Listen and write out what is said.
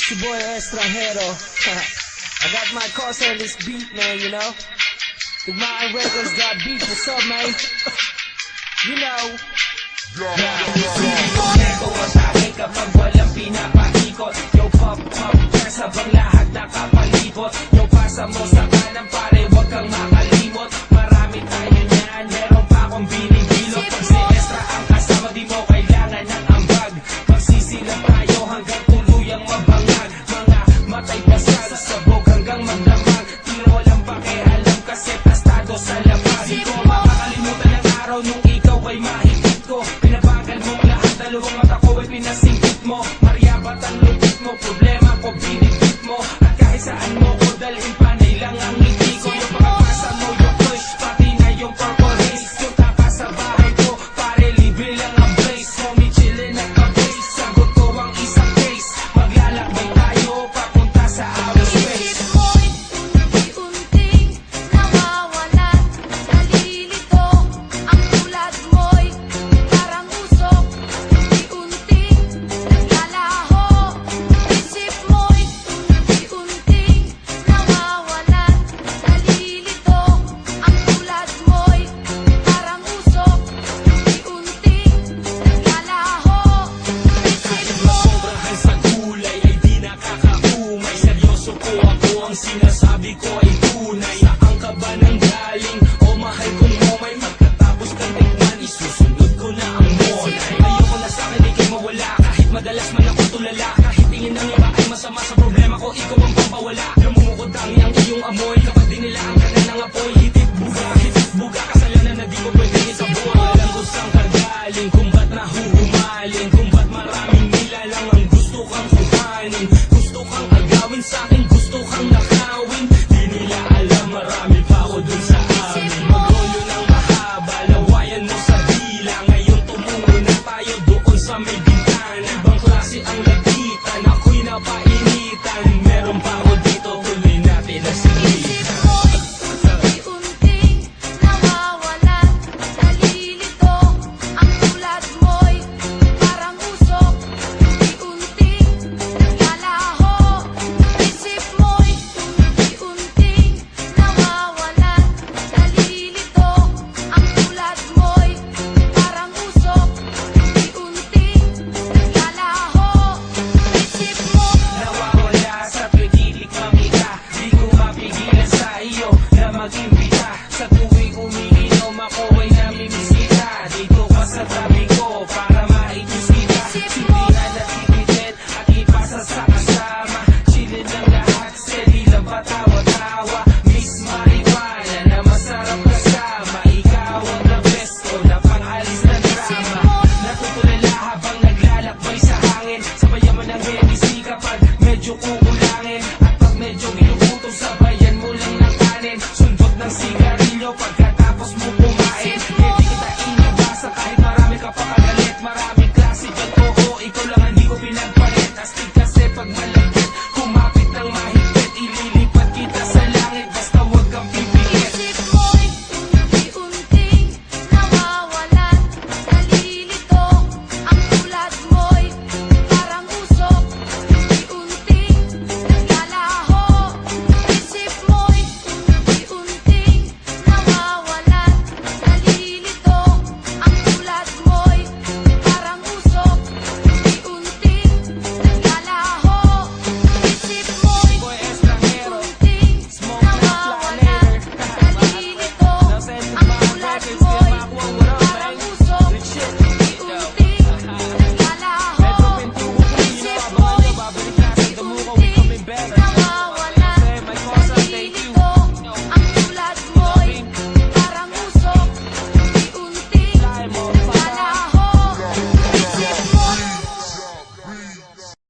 It's your boy Estrangero. I got my course on this beat, man, you know. Big Mountain Records got beat, what's up, man? You know. Ego sa akin kapag walang pinapaikot. Yo, pop, pop, press habang lahat nakapalibot. Yo, pasa mo sa kanan, pare, wag kang makalimot. Marami tayo niyan, meron pa akong binibilot. Pag si Estra ang kasama, di mo kailangan ng ambag. Magsisilap tayo hanggang tuluyang mabangag. Mga matay basa sa sabog hanggang magdamag. Tiro walang pakialam kasi tastado sa labas. Di ko makakalimutan ang araw nung ikaw ay mahigit ko. Pinabagal mong lahat, dalawang mata ko ay pinasingkit mo. Maryabat ang lupit mo, problema ko binigit mo. At kahit saan mo ko dalhin, panay lang ang ngiti ko. Yung pagkakasa mo, yung push, pati na yung purple haze. Yung tapa sa bahay ko, pare libre lang ang place. Homie chillin' at ka-base, sagot ko ang isang case. Maglalakbay tayo, papunta sa outer space. Isip mo'y unti-unting nawawalan. Nalilito ang tulad mo'y parang usok. Unti-unting naglalaho. Isip mo'y unti-unting nawawalan. Nalilito ang tulad mo'y parang usok. Unti-unting naglalaho. Isip mo Sobrahan sa gulay ay di nakakaumay. Seryoso ko ako, ang sinasabi ko ay tunay. Saan ka ba nang galing? O mahal kong momay, pagkatapos kang tikman, isusunod ko na ang monay. Ayoko na sa'kin, di kayo mawala. Kahit madalas man ako tulala, kahit tingin ng iba ay masama sa problema ko, ikaw ang pampawala. Namumukod tangi ang iyong amoy, kapag dinilaan ka na ng apoy. Hitit buga, kasalanan na di ko pwedeng isaboy. Alam ko saan ka galing, kung ba't nahuhumaling, kung ba't maraming nilalang ang gusto kang kuhanin. Gusto kang agawin sa'kin, gusto kang nakawin. Di nila alam, marami pa ako dun sa amin. Maglolo ng mahaba, lawayan mo sa dila. Ngayon tumungo na tayo doon sa may bintana. Ibang klase ang lagitan, ako'y napainitan. Meron pa ako